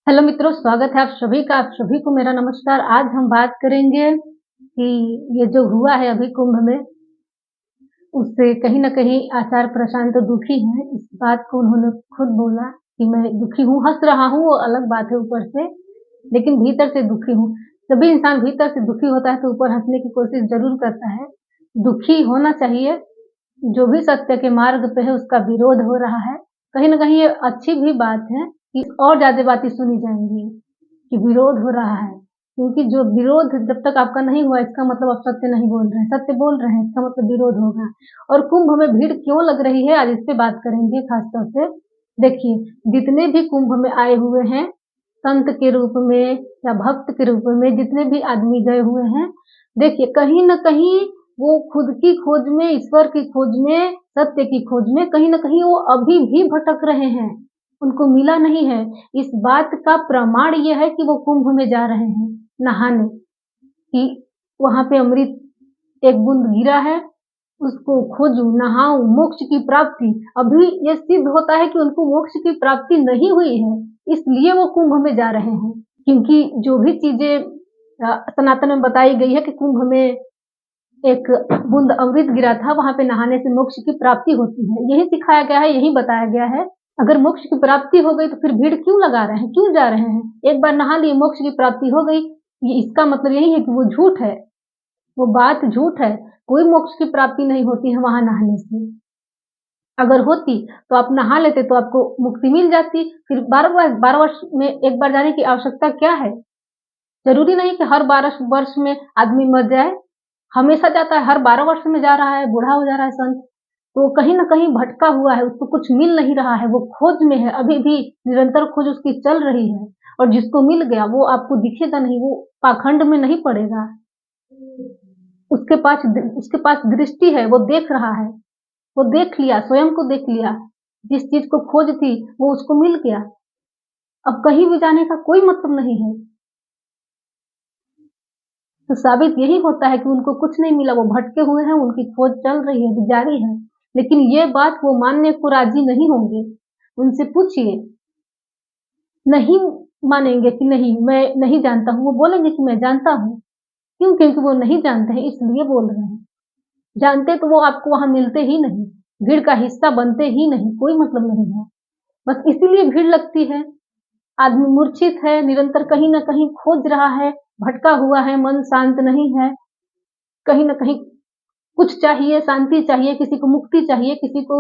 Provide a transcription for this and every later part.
Hello मित्रों, स्वागत है आप सभी का। आप सभी को मेरा नमस्कार। आज हम बात करेंगे कि ये जो हुआ है अभी कुंभ में, उससे कहीं न कहीं आचार्य प्रशांत दुखी हैं। इस बात को उन्होंने खुद बोला कि मैं दुखी हूँ, हँस रहा हूँ वो अलग बात है ऊपर से, लेकिन भीतर से दुखी हूँ। जब भी इंसान भीतर से दुखी होता है तो ऊपर हँसने की कोशिश ज़रूर करता है। दुखी होना चाहिए, जो भी सत्य के मार्ग पे है उसका विरोध हो रहा है। कहीं न कहीं ये अच्छी भी बात है कि और ज़्यादा बातें सुनी जाएँगी कि विरोध हो रहा है, क्योंकि जो विरोध जब तक आपका नहीं हुआ इसका मतलब आप सत्य नहीं बोल रहे हैं, सत्य बोल रहे हैं इसका मतलब विरोध होगा। और कुंभ में भीड़ क्यों लग रही है आज इस पे बात करेंगे खास तौर से। देखिए, जितने भी कुंभ में आए हुए हैं, संत के रूप में या भक्त के रूप में जितने भी आदमी गए हुए हैं, देखिए कहीं न कहीं वो खुद की खोज में, ईश्वर की खोज में, सत्य की खोज में कहीं न कहीं वो अभी भी भटक रहे हैं, उनको मिला नहीं है। इस बात का प्रमाण ये है कि वो कुंभ में जा रहे हैं नहाने, कि वहाँ पे अमृत एक बूंद गिरा है, उसको खोजूँ, नहाऊँ, मोक्ष की प्राप्ति। अभी ये सिद्ध होता है कि उनको मोक्ष की प्राप्ति नहीं हुई है, इसलिए वो कुंभ में जा रहे हैं। क्योंकि जो भी चीज़ें सनातन में बताई गई है कि कुंभ में एक बूंद अमृत गिरा था, वहाँ पे नहाने से मोक्ष की प्राप्ति होती है। यही सिखाया गया है, यही बताया गया है। अगर मोक्ष की प्राप्ति हो गई तो फिर भीड़ क्यों लगा रहे हैं, क्यों जा रहे हैं? एक बार नहा लिए मोक्ष की प्राप्ति हो गई, ये इसका मतलब यही है कि वो झूठ है, वो बात झूठ है। कोई मोक्ष की प्राप्ति नहीं होती है वहाँ नहाने से। अगर होती तो आप नहा लेते तो आपको मुक्ति मिल जाती। फिर 12 वर्ष में एक बार जाने की आवश्यकता क्या है? ज़रूरी नहीं कि हर 12 वर्ष में आदमी मर जाए, हमेशा जाता है, हर 12 वर्ष में जा रहा है, बूढ़ा हो जा रहा है संत, तो कहीं न कहीं भटका हुआ है, उसको कुछ मिल नहीं रहा है, वो खोज में है, अभी भी निरंतर खोज उसकी चल रही है। और जिसको मिल गया वो आपको दिखेगा नहीं, वो पाखंड में नहीं पड़ेगा। उसके पास दृष्टि है, वो देख रहा है, वो देख लिया, स्वयं को देख लिया, जिस चीज़ को खोज थी वो उसको मिल गया। अब कहीं भी जाने का कोई मतलब नहीं है। तो साबित यही होता है कि उनको कुछ नहीं मिला, वो भटके हुए हैं, उनकी खोज चल रही है, अभी जारी है। लेकिन ये बात वो मानने को राज़ी नहीं होंगे। उनसे पूछिए, नहीं मानेंगे कि नहीं मैं नहीं जानता हूँ, वो बोलेंगे कि मैं जानता हूँ। क्यों? क्योंकि वो नहीं जानते हैं इसलिए बोल रहे हैं। जानते तो वो आपको वहाँ मिलते ही नहीं, भीड़ का हिस्सा बनते ही नहीं, कोई मतलब नहीं है। बस इसीलिए भीड़ लगती है। आदमी मूर्छित है, निरंतर कहीं न कहीं खोज रहा है, भटका हुआ है, मन शांत नहीं है, कहीं न कहीं कुछ चाहिए, शांति चाहिए, किसी को मुक्ति चाहिए, किसी को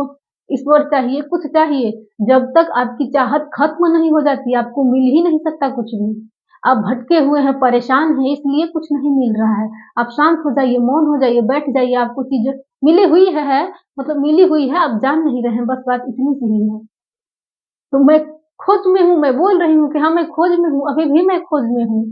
ईश्वर चाहिए, कुछ चाहिए। जब तक आपकी चाहत खत्म नहीं हो जाती, आपको मिल ही नहीं सकता कुछ भी। आप भटके हुए हैं, परेशान हैं, इसलिए कुछ नहीं मिल रहा है। आप शांत हो जाइए, मौन हो जाइए, बैठ जाइए, आपको चीज़ें मिली हुई है, मतलब मिली हुई है, आप जान नहीं रहे हैं, बस बात इतनी सी ही है। तो मैं खोज में हूँ, मैं बोल रही हूँ कि हाँ, मैं खोज में हूँ, अभी भी मैं खोज में हूँ।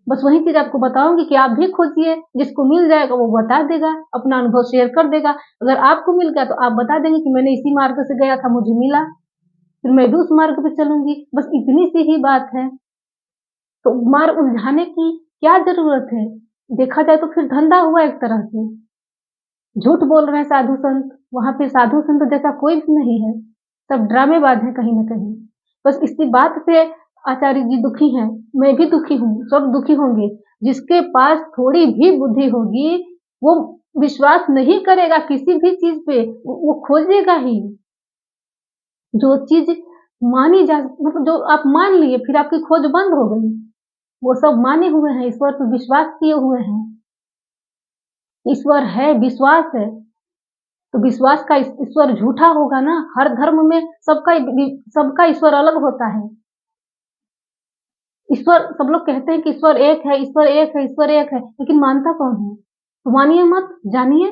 बस वही चीज़ आपको बताऊँगी कि आप भी खोजिए, जिसको मिल जाएगा वो बता देगा, अपना अनुभव शेयर कर देगा। अगर आपको मिल गया तो आप बता देंगे कि मैंने इसी मार्ग से गया था, मुझे मिला, फिर मैं भी उस मार्ग पे चलूँगी, बस इतनी सी ही बात है। तो मार्ग उलझाने की क्या ज़रूरत है? देखा जाए तो फिर धंधा हुआ एक तरह से, झूठ बोल रहे हैं साधु संत, वहाँ पे साधु संत जैसा कोई भी नहीं है, सब ड्रामेबाज हैं कहीं न कहीं। बस इसी बात से आचार्य जी दुखी हैं, मैं भी दुखी हूँ, सब दुखी होंगे। जिसके पास थोड़ी भी बुद्धि होगी, वो विश्वास नहीं करेगा किसी भी चीज़ पे, वो खोजेगा ही। जो चीज़ मानी जा मतलब जो आप मान लिए फिर आपकी खोज बंद हो गई, वो सब माने हुए हैं, ईश्वर पे विश्वास किए हुए हैं। ईश्वर है, विश्वास है। तो विश्वास का ईश्वर झूठा होगा ना, हर धर्म में सबका ईश्वर अलग होता है। ईश्वर सब लोग कहते हैं कि ईश्वर एक है, ईश्वर एक है, ईश्वर एक है, लेकिन मानता कौन है? तो मानिए मत, जानिए,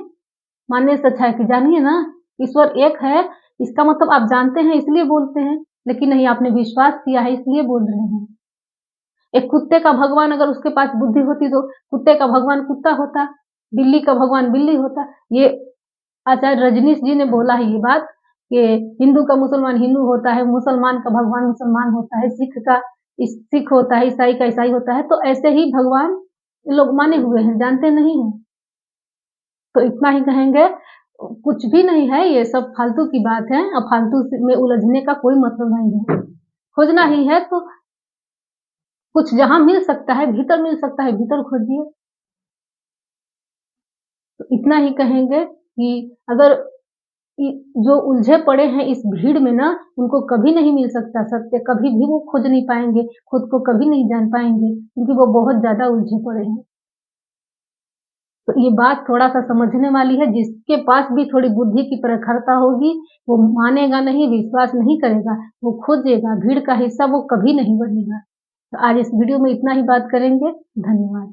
मानने से अच्छा है कि जानिए ना, ईश्वर एक है, इसका मतलब आप जानते हैं इसलिए बोलते हैं, लेकिन नहीं आपने विश्वास किया है इसलिए बोल रहे हैं। एक कुत्ते का भगवान अगर उसके पास बुद्धि होती तो कुत्ते का भगवान कुत्ता होता, बिल्ली का भगवान बिल्ली होता। ये आचार्य रजनीश जी ने बोला है ये बात कि हिंदू का मुसलमान हिंदू होता है, मुसलमान का भगवान मुसलमान होता है, सिख होता है, ईसाई का ईसाई होता है, तो ऐसे ही भगवान लोग माने हुए हैं, जानते नहीं हैं। तो इतना ही कहेंगे, कुछ भी नहीं है, ये सब फालतू की बात है और फालतू में उलझने का कोई मतलब नहीं है। खोजना ही है तो कुछ जहाँ मिल सकता है, भीतर मिल सकता है, भीतर खोजिए। तो इतना ही कहेंगे कि अगर इ जो उलझे पड़े हैं इस भीड़ में ना, उनको कभी नहीं मिल सकता सत्य, कभी भी वो खोज नहीं पाएँगे, खुद को कभी नहीं जान पाएँगे, क्योंकि वो बहुत ज़्यादा उलझे पड़े हैं। तो ये बात थोड़ा-सा समझने वाली है, जिसके पास भी थोड़ी बुद्धि की प्रखरता होगी, वो मानेगा नहीं, विश्वास नहीं करेगा, वो खोजेगा, भीड़ का हिस्सा वो कभी नहीं बनेगा। तो आज इस वीडियो में इतना ही बात करेंगे, धन्यवाद।